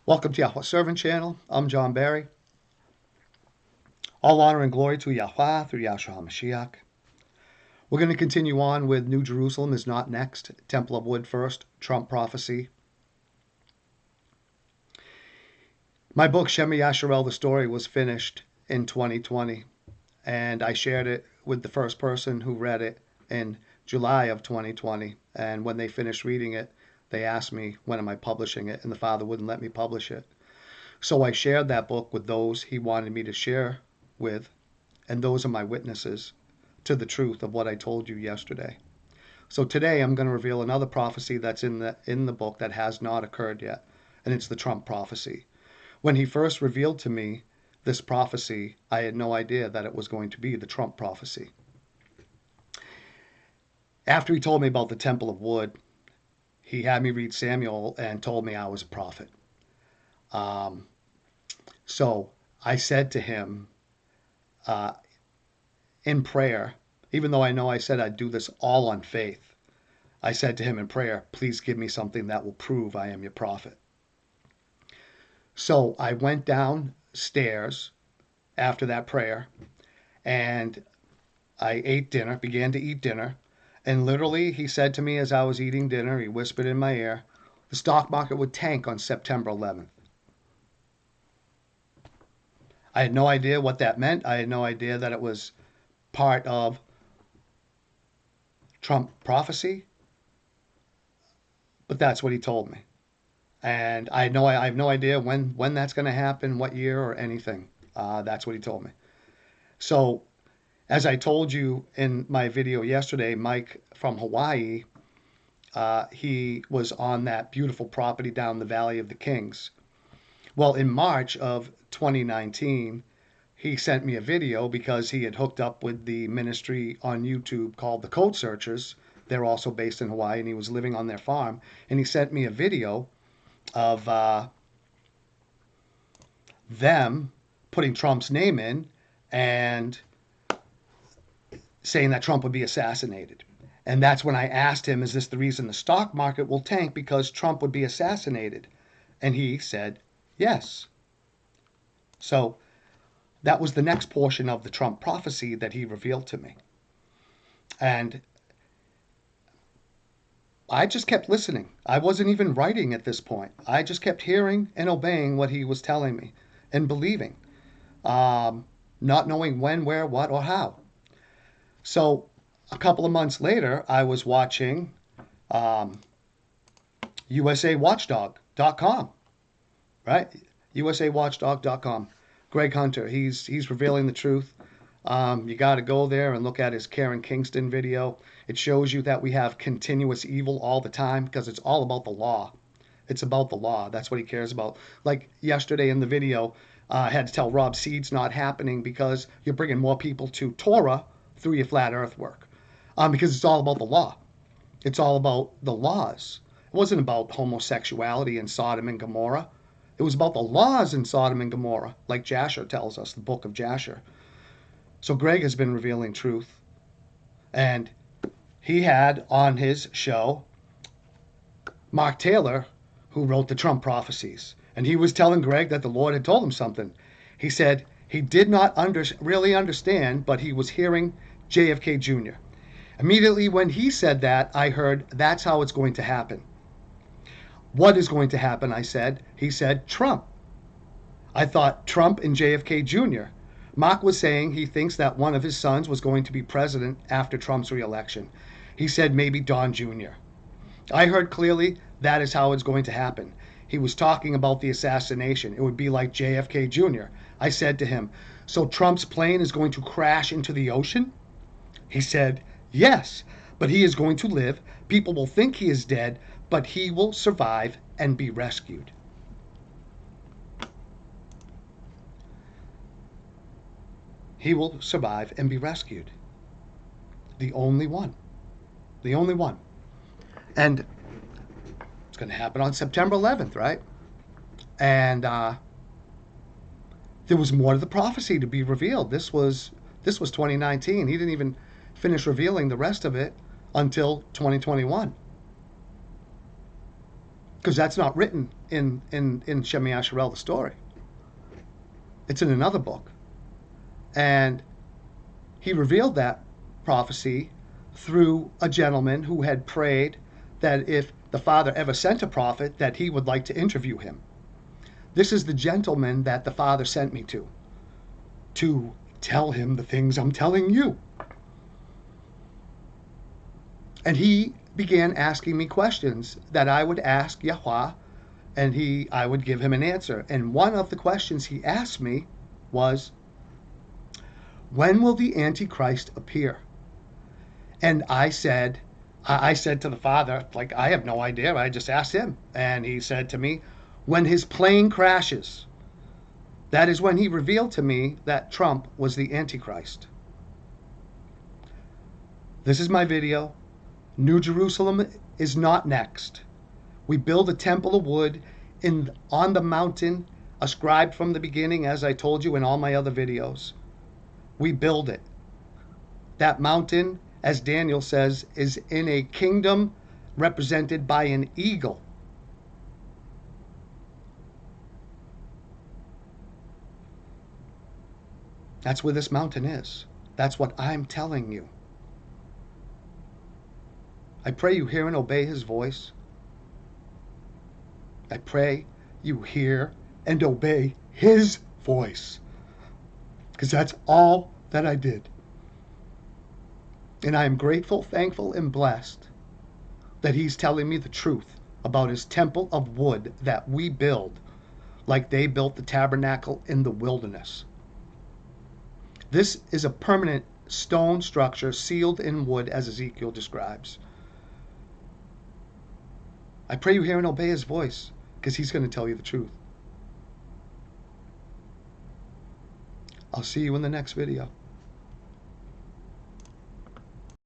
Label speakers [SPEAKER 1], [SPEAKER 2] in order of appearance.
[SPEAKER 1] Welcome to Yahweh Servant Channel. I'm John Barry. All honor and glory to Yahweh through Yahshua HaMashiach. We're going to continue on with New Jerusalem is not next, Temple of Wood first, Trump prophecy. My book, SHEMA, YASHAR'EL, the story, was finished in 2020, and I shared it with the first person who read it in July of 2020, and when they finished reading it, they asked me, when am I publishing it? And the Father wouldn't let me publish it. So I shared that book with those he wanted me to share with, and those are my witnesses to the truth of what I told you yesterday. So today I'm going to reveal another prophecy that's in the book that has not occurred yet, and it's the Trump prophecy. When he first revealed to me this prophecy, I had no idea that it was going to be the Trump prophecy. After he told me about the Temple of Wood, he had me read Samuel and told me I was a prophet. So I said to him in prayer, even though I know I said I'd do this all on faith, I said to him in prayer, please give me something that will prove I am your prophet. So I went downstairs after that prayer and I ate dinner, began to eat dinner. And literally he said to me as I was eating dinner, he whispered in my ear, the stock market would tank on September 11th. I had no idea what that meant. I had no idea that it was part of Trump prophecy, but that's what he told me. And I have no idea when that's going to happen, what year or anything. That's what he told me. So as I told you in my video yesterday, Mike from Hawaii, he was on that beautiful property down the Valley of the Kings. Well, in March of 2019, he sent me a video because he had hooked up with the ministry on YouTube called the Code Searchers. They're also based in Hawaii, and he was living on their farm. And he sent me a video of them putting Trump's name in and saying that Trump would be assassinated. And that's when I asked him, is this the reason the stock market will tank because Trump would be assassinated? And he said, yes. So that was the next portion of the Trump prophecy that he revealed to me. And I just kept listening. I wasn't even writing at this point. I just kept hearing and obeying what he was telling me and believing, not knowing when, where, what, or how. So a couple of months later, I was watching USAWatchdog.com, right? USAWatchdog.com. Greg Hunter, he's revealing the truth. You got to go there and look at his Karen Kingston video. It shows you that we have continuous evil all the time because it's all about the law. It's about the law. That's what he cares about. Like yesterday in the video, I had to tell Rob Seed's not happening because you're bringing more people to Torah through your flat earth work. Because it's all about the law. It's all about the laws. It wasn't about homosexuality in Sodom and Gomorrah. It was about the laws in Sodom and Gomorrah, like Jasher tells us, the book of Jasher. So Greg has been revealing truth. And he had on his show Mark Taylor, who wrote the Trump prophecies. And he was telling Greg that the Lord had told him something. He said he did not really understand, but he was hearing JFK Junior. Immediately when he said that, I heard that's how it's going to happen. What is going to happen, I said. He said Trump. I thought Trump and JFK Junior. Mark was saying he thinks that one of his sons was going to be president after Trump's reelection. He said maybe Don Jr. I heard clearly that is how it's going to happen. He was talking about the assassination. It would be like JFK Jr. I said to him, so Trump's plane is going to crash into the ocean? He said, yes, but he is going to live. People will think he is dead, but he will survive and be rescued. He will survive and be rescued. The only one. The only one. And it's going to happen on September 11th, right? And there was more to the prophecy to be revealed. This was 2019. He didn't even finish revealing the rest of it until 2021. because that's not written in SHEMA YASHAR'EL, the story. It's in another book. And he revealed that prophecy through a gentleman who had prayed that if the Father ever sent a prophet, that he would like to interview him. This is the gentleman that the Father sent me to tell him the things I'm telling you. And he began asking me questions that I would ask Yahweh, and I would give him an answer. And one of the questions he asked me was, when will the Antichrist appear? And I said to the Father, like, I have no idea. I just asked him. And he said to me, when his plane crashes. That is when he revealed to me that Trump was the Antichrist. This is my video. New Jerusalem is not next. We build a temple of wood on the mountain, ascribed from the beginning, as I told you in all my other videos. We build it. That mountain, as Daniel says, is in a kingdom represented by an eagle. That's where this mountain is. That's what I'm telling you. I pray you hear and obey his voice. I pray you hear and obey his voice. Because that's all that I did. And I am grateful, thankful, and blessed that he's telling me the truth about his temple of wood that we build like they built the tabernacle in the wilderness. This is a permanent stone structure sealed in wood, as Ezekiel describes. I pray you hear and obey his voice, because he's going to tell you the truth. I'll see you in the next video.